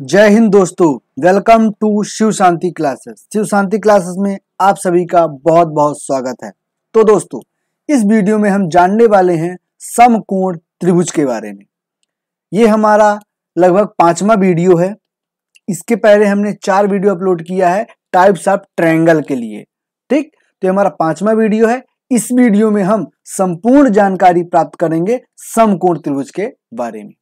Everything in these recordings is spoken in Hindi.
जय हिंद दोस्तों, welcome to Shiv Shanti classes. Shiv Shanti classes में आप सभी का बहुत बहुत स्वागत है। तो दोस्तों, इस वीडियो में हम जानने वाले हैं समकोण त्रिभुज के बारे में। ये हमारा लगभग 5वां वीडियो है। इसके पहले हमने 4 वीडियो अपलोड किया है टाइप्स ऑफ ट्रायंगल के लिए। ठीक, तो ये हमारा 5वां वीडियो है। इस वीडियो में हम संपूर्ण जानकारी प्राप्त करेंगे समकोण त्रिभुज के बारे में।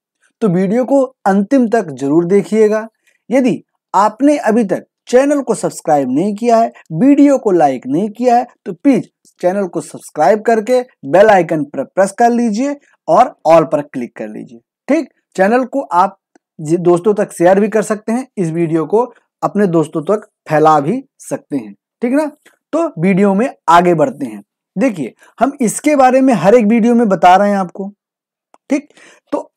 तो वीडियो को अंतिम तक जरूर देखिएगा। यदि आपने अभी तक चैनल को सब्सक्राइब नहीं किया है, वीडियो को लाइक नहीं किया है, तो प्लीज चैनल को सब्सक्राइब करके बेल आइकन पर प्रेस कर लीजिए और ऑल पर क्लिक कर लीजिए। ठीक, चैनल को आप दोस्तों तक शेयर भी कर सकते हैं, इस वीडियो को अपने दोस्तों तक फैला भी सकते हैं। ठीक ना, तो वीडियो में आगे बढ़ते हैं। देखिए, हम इसके बारे में हर एक वीडियो में बता रहे हैं आपको। ठीक, तो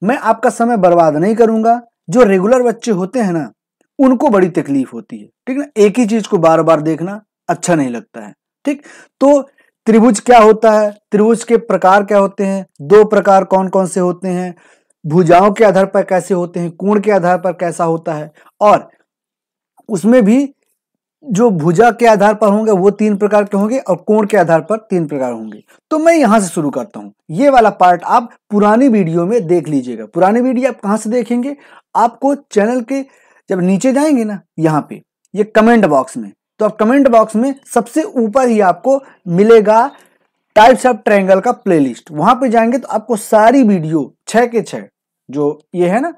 मैं आपका समय बर्बाद नहीं करूंगा। जो रेगुलर बच्चे होते हैं ना, उनको बड़ी तकलीफ होती है। ठीक ना, एक ही चीज को बार बार देखना अच्छा नहीं लगता है। ठीक, तो त्रिभुज क्या होता है, त्रिभुज के प्रकार क्या होते हैं, 2 प्रकार कौन कौन से होते हैं, भुजाओं के आधार पर कैसे होते हैं, कोण के आधार पर कैसा होता है, और उसमें भी जो भुजा के आधार पर होंगे वो 3 प्रकार के होंगे और कोण के आधार पर 3 प्रकार होंगे। तो मैं यहां से शुरू करता हूं। ये वाला पार्ट आप पुरानी वीडियो में देख लीजिएगा। पुरानी वीडियो आप कहां से देखेंगे, आपको चैनल के जब नीचे जाएंगे ना, यहाँ पे ये कमेंट बॉक्स में, तो आप कमेंट बॉक्स में सबसे ऊपर ही आपको मिलेगा टाइप्स ऑफ ट्रायंगल का प्लेलिस्ट। वहां पे जाएंगे तो आपको सारी वीडियो 6 के 6 जो ये है ना,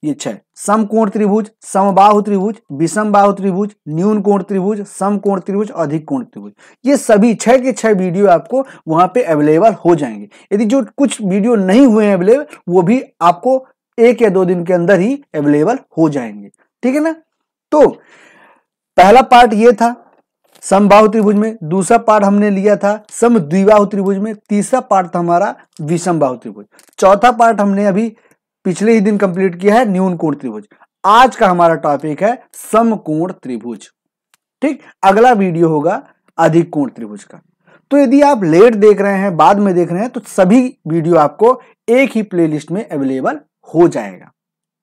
ये 6 समकोण त्रिभुज, समबाहु त्रिभुज, विषम बाहु त्रिभुज, न्यून कोण त्रिभुज, समकोण त्रिभुज, अधिक कोण त्रिभुज, ये सभी 6 के 6 वीडियो आपको वहां पे अवेलेबल हो जाएंगे। यदि जो कुछ वीडियो नहीं हुए हैं अवेलेबल, वो भी आपको 1 या 2 दिन के अंदर ही अवेलेबल हो जाएंगे। ठीक है ना। तो पहला पार्ट ये था समबाहु त्रिभुज में, दूसरा पार्ट हमने लिया था समद्विबाहु त्रिभुज में, तीसरा पार्ट था हमारा विषम बाहु त्रिभुज, चौथा पार्ट हमने अभी पिछले ही दिन कंप्लीट किया है न्यून कोण त्रिभुज। आज का हमारा टॉपिक है समकोण त्रिभुज। ठीक, अगला वीडियो होगा अधिक कोण त्रिभुज का। तो यदि आप लेट देख रहे हैं, बाद में देख रहे हैं, तो सभी वीडियो आपको एक ही प्लेलिस्ट में अवेलेबल हो जाएगा।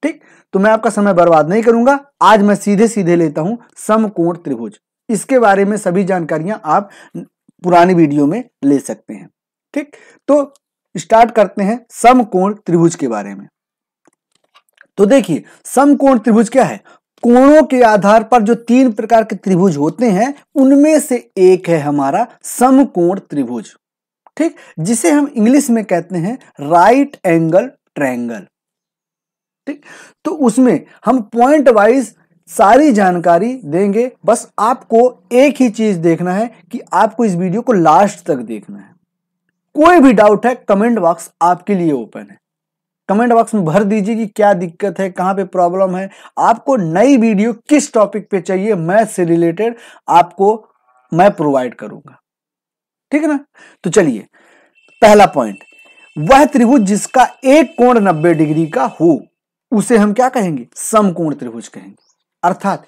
ठीक, तो मैं आपका समय बर्बाद नहीं करूंगा। आज मैं सीधे सीधे लेता हूं समकोण त्रिभुज। इसके बारे में सभी जानकारियां आप पुरानी वीडियो में ले सकते हैं। ठीक, तो स्टार्ट करते हैं समकोण त्रिभुज के बारे में। तो देखिए, समकोण त्रिभुज क्या है, कोणों के आधार पर जो 3 प्रकार के त्रिभुज होते हैं उनमें से एक है हमारा समकोण त्रिभुज। ठीक, जिसे हम इंग्लिश में कहते हैं राइट एंगल ट्रायंगल। ठीक, तो उसमें हम पॉइंट वाइज सारी जानकारी देंगे। बस आपको एक ही चीज देखना है कि आपको इस वीडियो को लास्ट तक देखना है। कोई भी डाउट है, कमेंट बॉक्स आपके लिए ओपन है। कमेंट बॉक्स में भर दीजिए कि क्या दिक्कत है, कहां पे प्रॉब्लम है, आपको नई वीडियो किस टॉपिक पे चाहिए, मैथ से रिलेटेड आपको मैं प्रोवाइड करूंगा। ठीक है ना। तो चलिए, पहला पॉइंट, वह त्रिभुज जिसका एक कोण 90 डिग्री का हो उसे हम क्या कहेंगे, समकोण त्रिभुज कहेंगे। अर्थात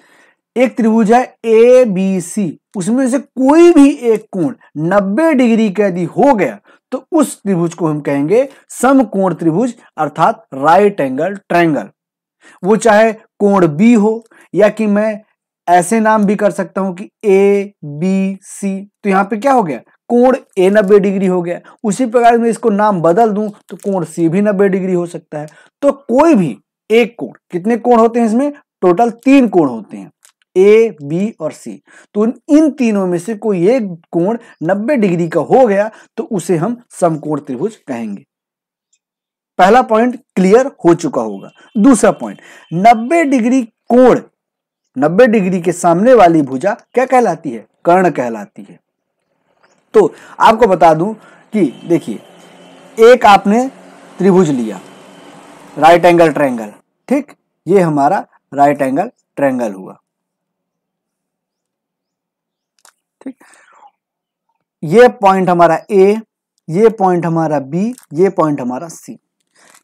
एक त्रिभुज है ABC, उसमें से कोई भी एक कोण 90 डिग्री का यदि हो गया तो उस त्रिभुज को हम कहेंगे समकोण त्रिभुज, अर्थात राइट एंगल ट्रायंगल। वो चाहे कोण B हो, या कि मैं ऐसे नाम भी कर सकता हूं कि ABC। तो यहां पे क्या हो गया, कोण A 90 डिग्री हो गया। उसी प्रकार में इसको नाम बदल दूं तो कोण C भी 90 डिग्री हो सकता है। तो कोई भी एक कोण, कितने कोण होते हैं इसमें, टोटल 3 कोण होते हैं, A, B और C। तो इन तीनों में से कोई एक कोण 90 डिग्री का हो गया तो उसे हम समकोण त्रिभुज कहेंगे। पहला पॉइंट क्लियर हो चुका होगा। दूसरा पॉइंट, 90 डिग्री कोण, 90 डिग्री के सामने वाली भुजा क्या कहलाती है, कर्ण कहलाती है। तो आपको बता दूं कि देखिए, एक आपने त्रिभुज लिया राइट एंगल ट्रायंगल। ठीक, ये हमारा राइट एंगल ट्रायंगल हुआ। ठीक, ये पॉइंट हमारा A, ये पॉइंट हमारा B, ये पॉइंट हमारा C।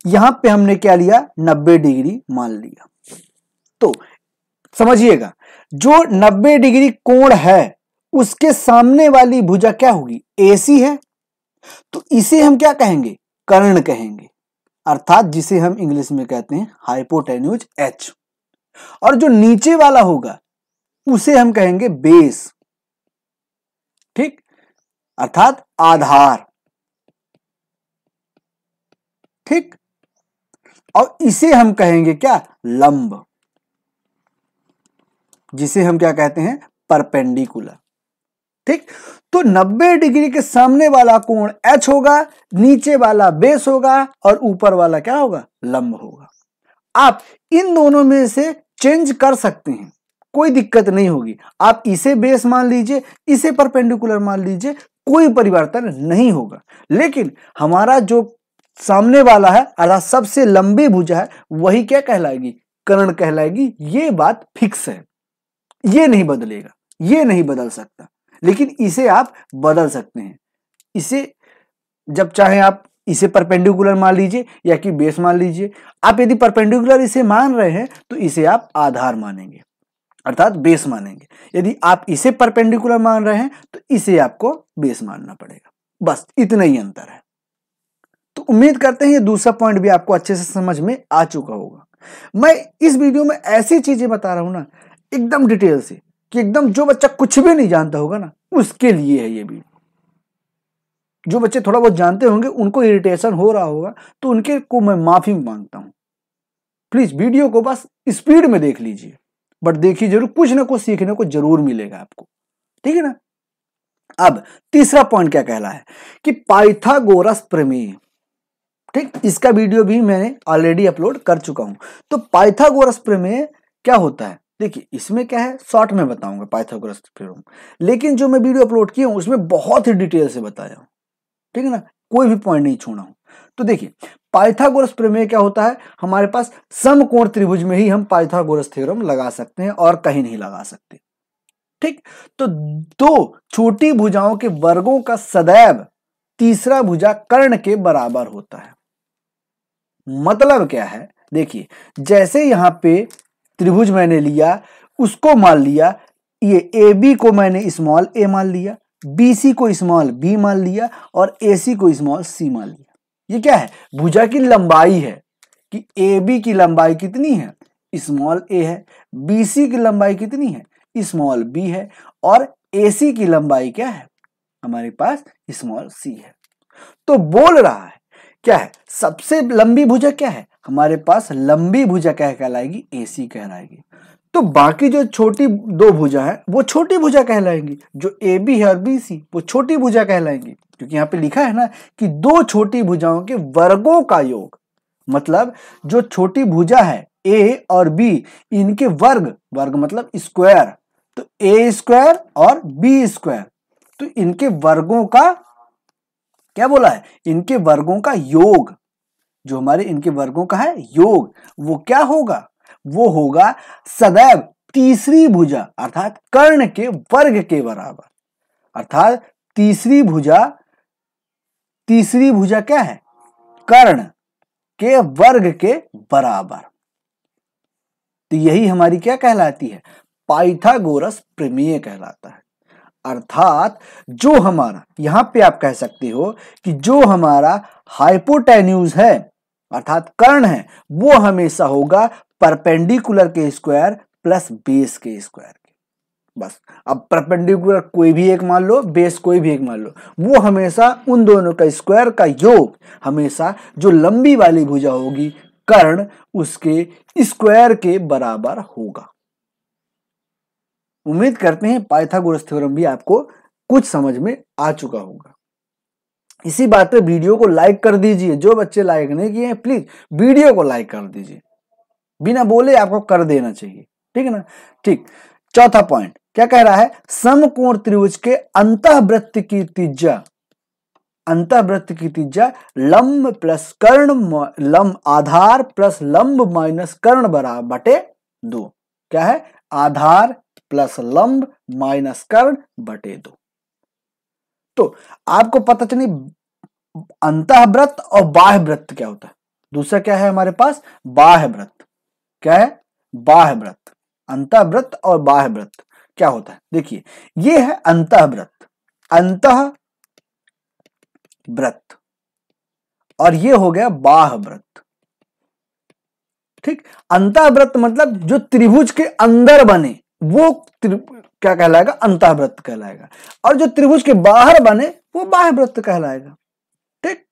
यहां पे हमने क्या लिया, 90 डिग्री मान लिया। तो समझिएगा, जो 90 डिग्री कोण है उसके सामने वाली भुजा क्या होगी, AC है। तो इसे हम क्या कहेंगे, कर्ण कहेंगे। अर्थात जिसे हम इंग्लिश में कहते हैं हाइपोटेन्यूज H। और जो नीचे वाला होगा उसे हम कहेंगे बेस, ठीक, अर्थात आधार, ठीक। और इसे हम कहेंगे क्या, लंब, जिसे हम क्या कहते हैं, परपेंडिकुलर, ठीक। तो 90 डिग्री के सामने वाला कोण H होगा, नीचे वाला बेस होगा और ऊपर वाला क्या होगा, लंब होगा। आप इन दोनों में से चेंज कर सकते हैं, कोई दिक्कत नहीं होगी। आप इसे बेस मान लीजिए, इसे परपेंडिकुलर मान लीजिए, कोई परिवर्तन नहीं होगा। लेकिन हमारा जो सामने वाला है अर्थात सबसे लंबी भुजा है वही क्या कहलाएगी, कर्ण कहलाएगी। ये बात फिक्स है, ये नहीं बदलेगा, ये नहीं बदल सकता। लेकिन इसे आप बदल सकते हैं। इसे जब चाहे आप इसे परपेंडिकुलर मान लीजिए या कि बेस मान लीजिए। आप यदि परपेंडिकुलर इसे मान रहे हैं तो इसे आप आधार मानेंगे अर्थात बेस मानेंगे। यदि आप इसे परपेंडिकुलर मान रहे हैं तो इसे आपको बेस मानना पड़ेगा। बस इतना ही अंतर है। तो उम्मीद करते हैं ये दूसरा पॉइंट भी आपको अच्छे से समझ में आ चुका होगा। मैं इस वीडियो में ऐसी चीजें बता रहा हूं ना एकदम डिटेल से कि एकदम जो बच्चा कुछ भी नहीं जानता होगा ना उसके लिए है ये वीडियो। जो बच्चे थोड़ा बहुत जानते होंगे उनको इरिटेशन हो रहा होगा तो उनके को मैं माफी मांगता हूं। प्लीज वीडियो को बस स्पीड में देख लीजिए, बट देखिए जरूर, कुछ ना कुछ सीखने को जरूर मिलेगा आपको, ठीक है ना। अब तीसरा पॉइंट क्या कहला है कि पाइथागोरस प्रमेय, ठीक। इसका वीडियो भी मैंने ऑलरेडी अपलोड कर चुका हूं। तो पाइथागोरस प्रमेय क्या होता है, देखिए इसमें क्या है शॉर्ट में बताऊंगा पाइथागोरस प्रमेय, लेकिन जो मैं वीडियो अपलोड किया हूं उसमें बहुत ही डिटेल से बताया हूं, ठीक है ना, कोई भी पॉइंट नहीं छोड़ा हूं। तो देखिए पाइथागोरस प्रमेय क्या होता है, हमारे पास समकोण त्रिभुज में ही हम पाइथागोरस थ्योरम लगा सकते हैं और कहीं नहीं लगा सकते, ठीक। तो दो छोटी भुजाओं के वर्गों का सदैव तीसरा भुजा कर्ण के बराबर होता है। मतलब क्या है, देखिए जैसे यहां पे त्रिभुज मैंने लिया, उसको मान लिया, ये ए बी को मैंने स्मॉल ए मान लिया, बी सी को स्मॉल बी मान लिया और ए सी को स्मॉल सी मान लिया। ये क्या है, भुजा की लंबाई है कि ए बी की लंबाई कितनी है, स्मॉल ए है, बी सी की लंबाई कितनी है, स्मॉल बी है, और ए सी की लंबाई क्या है, हमारे पास स्मॉल सी है। तो बोल रहा है क्या है, सबसे लंबी भुजा क्या है, हमारे पास लंबी भुजा क्या कहलाएगी, एसी कहलाएगी। तो बाकी जो छोटी दो भुजा है वो छोटी भुजा कहलाएंगी, जो ए बी है और बी सी वो छोटी भुजा कहलाएंगी, क्योंकि यहाँ पे लिखा है ना कि दो छोटी भुजाओं के वर्गों का योग। मतलब जो छोटी भुजा है ए और बी, इनके वर्ग, वर्ग मतलब स्क्वायर, तो ए स्क्वायर और बी स्क्वायर, तो इनके वर्गों का क्या बोला है, इनके वर्गों का योग, जो हमारे इनके वर्गों का है योग, वो क्या होगा, वो होगा सदैव तीसरी भुजा अर्थात कर्ण के वर्ग के बराबर। अर्थात तीसरी भुजा क्या है, कर्ण के वर्ग के बराबर। तो यही हमारी क्या कहलाती है, पाइथागोरस प्रमेय कहलाता है। अर्थात जो हमारा, यहां पे आप कह सकते हो कि जो हमारा हाइपोटेन्यूज है अर्थात कर्ण है, वो हमेशा होगा परपेंडिकुलर के स्क्वायर प्लस बेस के स्क्वायर के। बस अब परपेंडिकुलर कोई भी एक मान लो, बेस कोई भी एक मान लो, वो हमेशा उन दोनों का स्क्वायर का योग हमेशा जो लंबी वाली भुजा होगी कर्ण, उसके स्क्वायर के बराबर होगा। उम्मीद करते हैं पाइथागोरस थ्योरम भी आपको कुछ समझ में आ चुका होगा। इसी बात पे वीडियो को लाइक कर दीजिए, जो बच्चे लाइक नहीं किए हैं प्लीज वीडियो को लाइक कर दीजिए, बिना बोले आपको कर देना चाहिए, ठीक है ना। ठीक, चौथा पॉइंट क्या कह रहा है, समकोण त्रिभुज के अंतःवृत्त की त्रिज्या, अंतःवृत्त की त्रिज्या लंब प्लस कर्ण, लंब आधार प्लस लंब माइनस कर्ण बराबर बटे 2। क्या है, आधार प्लस लंब माइनस कर्ण बटे 2। तो आपको पता चली अंतःवृत्त और बाह्य वृत्त क्या होता है। दूसरा क्या है हमारे पास, बाह्य वृत्त। क्या है, बाह्य वृत्त। अंतःवृत्त और बाह्य वृत्त क्या होता है, देखिए ये है अंतःवृत्त, अंतःवृत्त, और ये हो गया बाह्य वृत्त। ठीक, अंतःवृत्त मतलब जो त्रिभुज के अंदर बने वो क्या कहलाएगा, अंतःवृत्त कहलाएगा, और जो त्रिभुज के बाहर बने वो बाह्यवृत्त कहलाएगा। ठीक,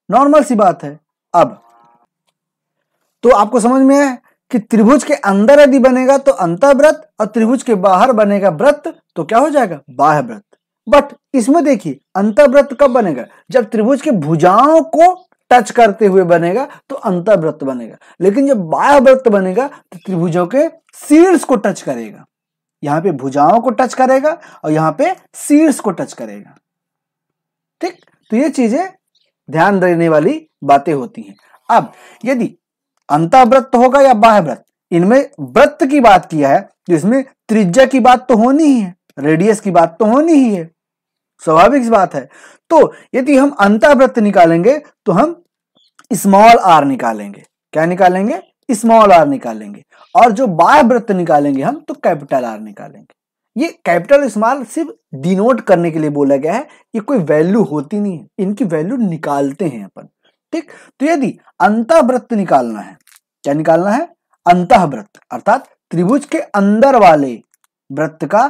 नॉर्मल सी बात है। अब तो आपको समझ में आया कि त्रिभुज के अंदर यदि बनेगा तो अंतःवृत्त, और त्रिभुज के बाहर बनेगा वृत्त तो क्या हो जाएगा, बाह्यवृत्त। बट इसमें देखिए अंतःवृत्त कब बनेगा, जब त्रिभुज के भुजाओं को टच करते हुए बनेगा तो अंतःवृत्त बनेगा, लेकिन जब बाह्यवृत्त बनेगा तो त्रिभुजों के शीर्ष को टच करेगा। यहां पे भुजाओं को टच करेगा और यहां पे शीर्ष को टच करेगा। ठीक, तो ये चीजें ध्यान देने वाली बातें होती हैं। अब यदि अंतःवृत्त होगा या बाह्यवृत्त, इनमें वृत्त की बात किया है तो इसमें त्रिज्या की बात तो होनी ही है, रेडियस की बात तो होनी ही है, स्वाभाविक बात है। तो यदि हम अंतःवृत्त निकालेंगे तो हम स्मॉल आर निकालेंगे। क्या निकालेंगे, स्मॉल आर निकालेंगे, और जो बाह्यवृत्त निकालेंगे हम तो कैपिटल आर निकालेंगे। ये कैपिटल स्मॉल सिर्फ डिनोट करने के लिए बोला गया है, ये कोई वैल्यू होती नहीं है, इनकी वैल्यू निकालते हैं अपन। ठीक, तो यदि अंतःवृत्त निकालना है, क्या निकालना है, अंतःवृत्त अर्थात त्रिभुज के अंदर वाले वृत्त का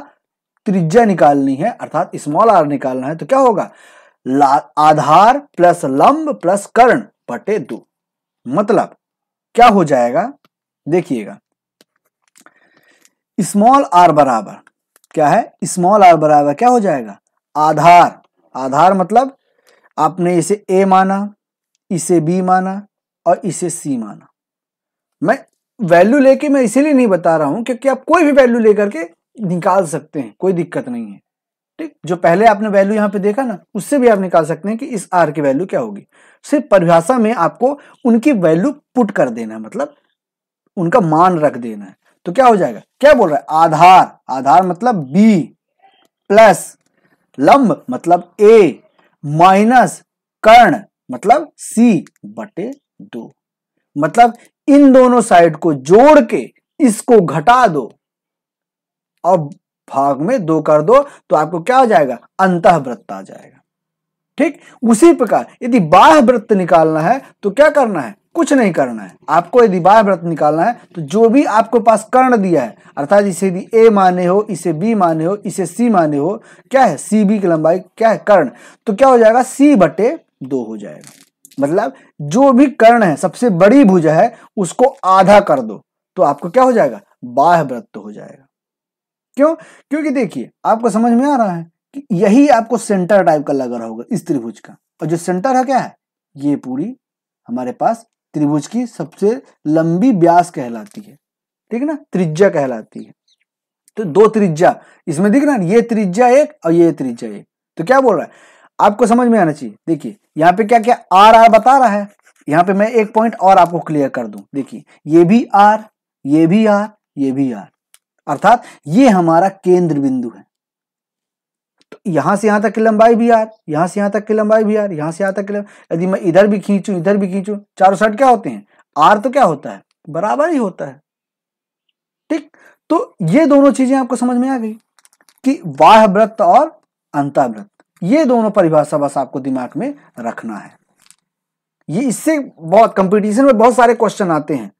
त्रिज्या निकालनी है अर्थात स्मॉल आर निकालना है, तो क्या होगा, आधार प्लस लंब प्लस कर्ण बटे 2। मतलब क्या हो जाएगा, देखिएगा, स्मॉल आर बराबर क्या है, स्मॉल आर बराबर क्या हो जाएगा, आधार। आधार मतलब आपने इसे ए माना, इसे बी माना और इसे सी माना। मैं वैल्यू लेके मैं इसीलिए नहीं बता रहा हूं क्योंकि आप कोई भी वैल्यू लेकर के निकाल सकते हैं, कोई दिक्कत नहीं है। ठीक, जो पहले आपने वैल्यू यहां पे देखा ना, उससे भी आप निकाल सकते हैं कि इस आर की वैल्यू क्या होगी। सिर्फ परिभाषा में आपको उनकी वैल्यू पुट कर देना है, मतलब उनका मान रख देना है। तो क्या हो जाएगा, क्या बोल रहा है, आधार, आधार मतलब बी प्लस लंब मतलब ए माइनस कर्ण मतलब सी बटे 2। मतलब इन दोनों साइड को जोड़ के इसको घटा दो और भाग में 2 कर दो तो आपको क्या हो जाएगा, अंतःवृत्त आ जाएगा। ठीक, उसी प्रकार यदि बाह्यवृत्त निकालना है तो क्या करना है, कुछ नहीं करना है आपको। यदि बाह्यवृत्त निकालना है तो जो भी आपके पास कर्ण दिया है अर्थात इसे यदि ए माने हो, इसे बी माने हो, इसे सी माने हो, क्या है, सी बी की लंबाई क्या है, कर्ण, तो क्या हो जाएगा, सी बटे 2 हो जाएगा। मतलब जो भी कर्ण है, सबसे बड़ी भुजा है, उसको आधा कर दो तो आपको क्या हो जाएगा, बाह्यवृत्त हो जाएगा। क्यों, क्योंकि देखिए आपको समझ में आ रहा है कि यही आपको सेंटर टाइप का लग रहा होगा इस त्रिभुज का, और जो सेंटर है क्या है, ये पूरी हमारे पास त्रिभुज की सबसे लंबी व्यास कहलाती है। ठीक है ना, त्रिज्या कहलाती है। तो 2 त्रिज्या इसमें दिख रहा है, ये त्रिज्या एक और ये त्रिज्या एक। तो क्या बोल रहा है, आपको समझ में आना चाहिए। देखिए यहाँ पे क्या क्या आर आर बता रहा है, यहाँ पे मैं एक पॉइंट और आपको क्लियर कर दूं। देखिए ये भी आर, ये भी आर, ये भी आर, अर्थात ये हमारा केंद्र बिंदु है। तो यहां से यहां तक की लंबाई भी आर, यहां से यहां तक की लंबाई भी आर, यहां से यहां तक की यदि मैं इधर भी खींचूं इधर भी खींचूं, चारों साइड क्या होते हैं, आर तो क्या होता है, बराबर ही होता है। ठीक, तो ये दोनों चीजें आपको समझ में आ गई कि बाह्यवृत्त और अंतःवृत्त, ये दोनों परिभाषा बस आपको दिमाग में रखना है। ये इससे बहुत कंपटीशन में बहुत सारे क्वेश्चन आते हैं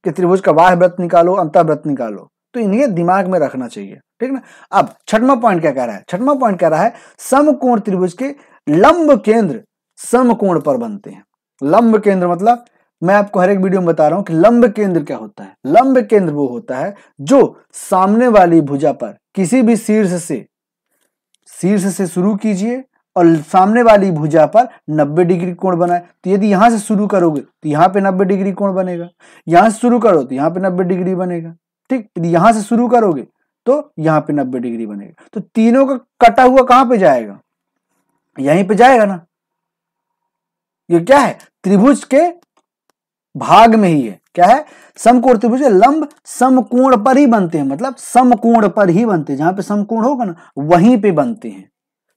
कि त्रिभुज का बाह्यवृत्त निकालो, अंतःवृत्त निकालो, तो इन्हें दिमाग में रखना चाहिए। ठीक ना। अब छठवां पॉइंट क्या कह रहा है, छठवां पॉइंट कह रहा है समकोण त्रिभुज के लंब केंद्र समकोण पर बनते हैं। लंब केंद्र मतलब मैं आपको हर एक वीडियो में बता रहा हूं कि लंब केंद्र क्या होता है। लंब केंद्र वो होता है जो सामने वाली भुजा पर किसी भी शीर्ष से शुरू कीजिए और सामने वाली भुजा पर 90 डिग्री कोण बनाए। तो यदि यहां से शुरू करोगे तो यहां पे 90 डिग्री कोण बनेगा, यहां से शुरू करो तो यहां पे 90 डिग्री बनेगा। ठीक, यदि यहां से शुरू करोगे तो यहां पे 90 डिग्री बनेगा। तो तीनों का कटा हुआ कहां पे जाएगा, यहीं पे जाएगा ना। ये क्या है, त्रिभुज के भाग में ही है। क्या है, समकोण त्रिभुज के लंब समकोण पर ही बनते हैं, मतलब समकोण पर ही बनते हैं। जहां पे समकोण होगा ना वहीं पे बनते हैं।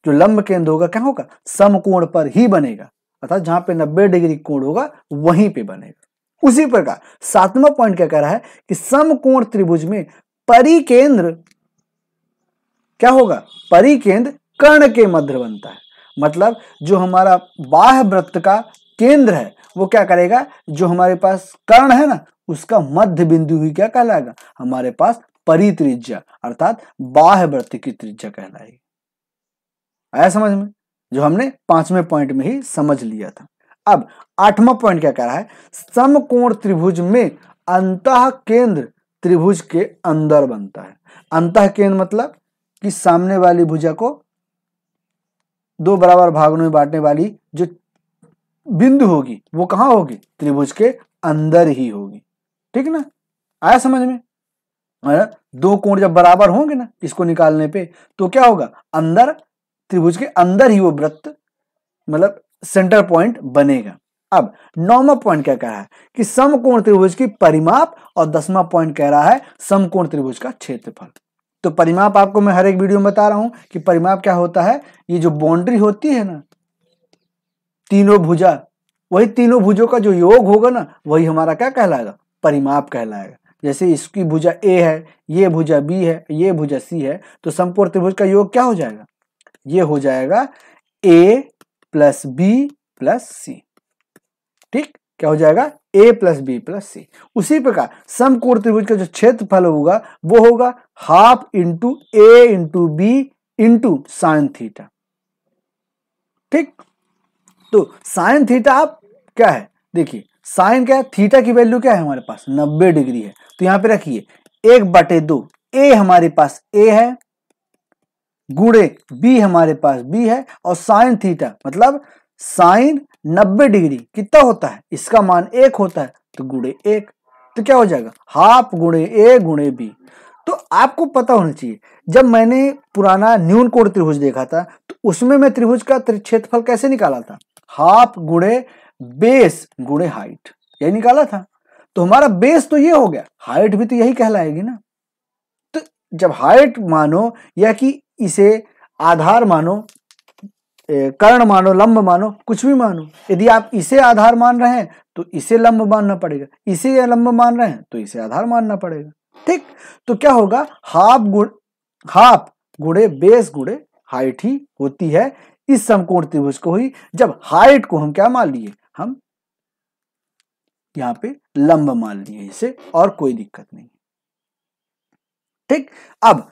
जो लंब केंद्र होगा क्या होगा, समकोण पर ही बनेगा, अर्थात जहां पे 90 डिग्री कोण होगा वहीं पे बनेगा। उसी प्रकार सातवां पॉइंट क्या कह रहा है कि समकोण त्रिभुज में परिकेंद्र क्या होगा, परिकेंद्र कर्ण के मध्य बनता है। मतलब जो हमारा बाह्य वृत्त का केंद्र है वो क्या करेगा, जो हमारे पास कर्ण है ना उसका मध्य बिंदु ही क्या कहलाएगा, हमारे पास परित्रिज्या अर्थात बाह्य वृत्त की त्रिज्या कहलाएगी। आया समझ में, जो हमने 5वें पॉइंट में ही समझ लिया था। अब 8वां पॉइंट क्या कह रहा है, समकोण त्रिभुज में अंतः केंद्र त्रिभुज के अंदर बनता है। अंतः केंद्र मतलब कि सामने वाली भुजा को दो बराबर भागों में बांटने वाली जो बिंदु होगी वो कहां होगी, त्रिभुज के अंदर ही होगी। ठीक ना, आया समझ में। दो कोण जब बराबर होंगे ना इसको निकालने पे तो क्या होगा, अंदर त्रिभुज के अंदर ही वो वृत्त मतलब सेंटर पॉइंट बनेगा। अब 9वां पॉइंट क्या कह रहा है कि समकोण त्रिभुज की परिमाप, और 10वां पॉइंट कह रहा है समकोण त्रिभुज का क्षेत्रफल। तो परिमाप आपको मैं हर एक वीडियो में बता रहा हूं कि परिमाप क्या होता है, ये जो बाउंड्री होती है ना तीनों भुजा, वही तीनों भुजों का जो योग होगा ना वही हमारा क्या कहलाएगा, परिमाप कहलाएगा। जैसे इसकी भुजा ए है, ये भुजा बी है, ये भुजा सी है, तो समकोण त्रिभुज का योग क्या हो जाएगा, ये हो जाएगा ए प्लस बी प्लस सी। ठीक, क्या हो जाएगा, ए प्लस बी प्लस सी। उसी प्रकार समकोण त्रिभुज का जो क्षेत्रफल होगा वो होगा half into A into B into sine theta. ठीक, तो साइन थीटा आप क्या है, देखिए साइन क्या है, थीटा की वैल्यू क्या है हमारे पास 90 डिग्री है। तो यहां पे रखिए 1/2 ए हमारे पास ए है गुणे बी हमारे पास बी है, और साइन थीटा मतलब साइन 90 डिग्री कितना होता है, इसका मान 1 होता है तो गुणे 1, तो क्या हो जाएगा हाफ गुणे ए गुणे बी। तो आपको पता होना चाहिए, जब मैंने पुराना न्यून कोण त्रिभुज देखा था तो उसमें मैं त्रिभुज का क्षेत्रफल कैसे निकाला था, हाफ गुणे बेस गुणे हाइट, यही निकाला था। तो हमारा बेस तो ये हो गया, हाइट भी तो यही कहलाएगी ना। तो जब हाइट मानो या कि इसे आधार मानो, कर्ण मानो, लंब मानो, कुछ भी मानो, यदि आप इसे आधार मान रहे हैं तो इसे लंब मानना पड़ेगा, इसे लंब मान रहे हैं तो इसे आधार मानना पड़ेगा। ठीक, तो क्या होगा हाफ गुणे बेस गुणे हाइट ही होती है इस समकोण त्रिभुज को ही। जब हाइट को हम क्या मान लिए, हम यहां पे लंब मान लिए इसे, और कोई दिक्कत नहीं। ठीक, अब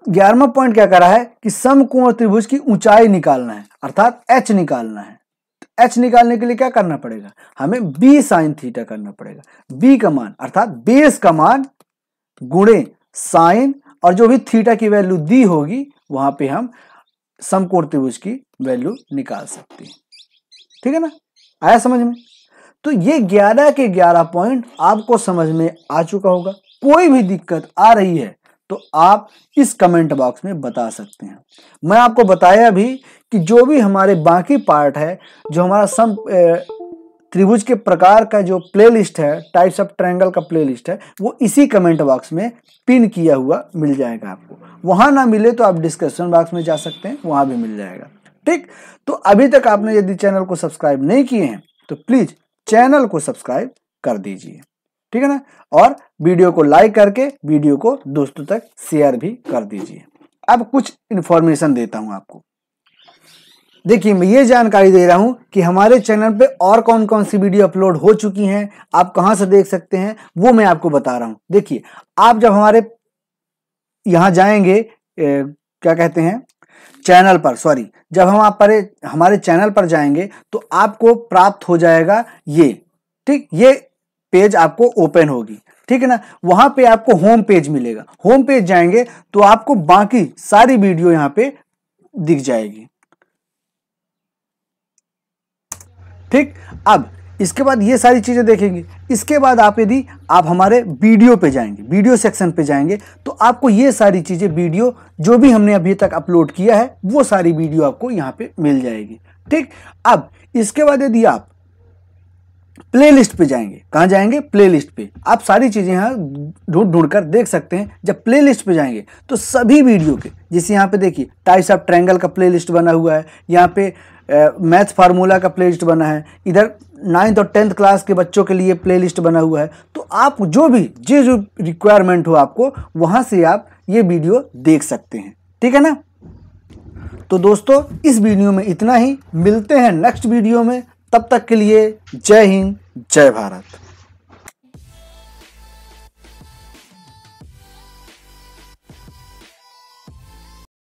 11वां पॉइंट क्या कर रहा है कि समकोण त्रिभुज की ऊंचाई निकालना है अर्थात एच निकालना है। तो एच निकालने के लिए क्या करना पड़ेगा, हमें बी साइन थीटा करना पड़ेगा। बी का मान अर्थात बेस का मान गुणे साइन, और जो भी थीटा की वैल्यू दी होगी वहां पे हम समकोण त्रिभुज की वैल्यू निकाल सकते हैं। ठीक है ना, आया समझ में। तो ये 11 के 11 पॉइंट आपको समझ में आ चुका होगा। कोई भी दिक्कत आ रही है तो आप इस कमेंट बॉक्स में बता सकते हैं। मैं आपको बताया भी कि जो भी हमारे बाकी पार्ट है, जो हमारा सम त्रिभुज के प्रकार का जो प्लेलिस्ट है, टाइप्स ऑफ ट्रायंगल का प्लेलिस्ट है, वो इसी कमेंट बॉक्स में पिन किया हुआ मिल जाएगा आपको। वहां ना मिले तो आप डिस्क्रिप्शन बॉक्स में जा सकते हैं, वहां भी मिल जाएगा। ठीक, तो अभी तक आपने यदि चैनल को सब्सक्राइब नहीं किए हैं तो प्लीज चैनल को सब्सक्राइब कर दीजिए। ठीक है ना, और वीडियो को लाइक करके वीडियो को दोस्तों तक शेयर भी कर दीजिए। अब कुछ इंफॉर्मेशन देता हूं आपको। देखिए, मैं ये जानकारी दे रहा हूं कि हमारे चैनल पे और कौन कौन सी वीडियो अपलोड हो चुकी हैं, आप कहां से देख सकते हैं वो मैं आपको बता रहा हूं। देखिए, आप जब हमारे यहां जाएंगे क्या कहते हैं चैनल पर, सॉरी, जब हम आप पर हमारे चैनल पर जाएंगे तो आपको प्राप्त हो जाएगा ये, ठीक, ये पेज आपको ओपन होगी। ठीक है ना, वहां पे आपको होम पेज मिलेगा। होम पेज जाएंगे तो आपको बाकी सारी वीडियो यहां पे दिख जाएगी। ठीक, अब इसके बाद ये सारी चीजें देखेंगे। इसके बाद आप यदि आप हमारे वीडियो पे जाएंगे, वीडियो सेक्शन पे जाएंगे तो आपको ये सारी चीजें, वीडियो जो भी हमने अभी तक अपलोड किया है वो सारी वीडियो आपको यहाँ पे मिल जाएगी। ठीक, अब इसके बाद यदि आप प्लेलिस्ट पे जाएंगे, कहाँ जाएंगे, प्लेलिस्ट पे, आप सारी चीजें यहाँ ढूंढ कर देख सकते हैं। जब प्लेलिस्ट पे जाएंगे तो सभी वीडियो के, जैसे यहाँ पे देखिए टाइप्स ऑफ ट्रायंगल का प्लेलिस्ट बना हुआ है, यहाँ पे मैथ फार्मूला का प्लेलिस्ट बना है, इधर 9th और 10th क्लास के बच्चों के लिए प्लेलिस्ट बना हुआ है। तो आप जो रिक्वायरमेंट हो आपको, वहां से आप ये वीडियो देख सकते हैं। ठीक है ना, तो दोस्तों इस वीडियो में इतना ही, मिलते हैं नेक्स्ट वीडियो में। तब तक के लिए जय हिंद, जय भारत।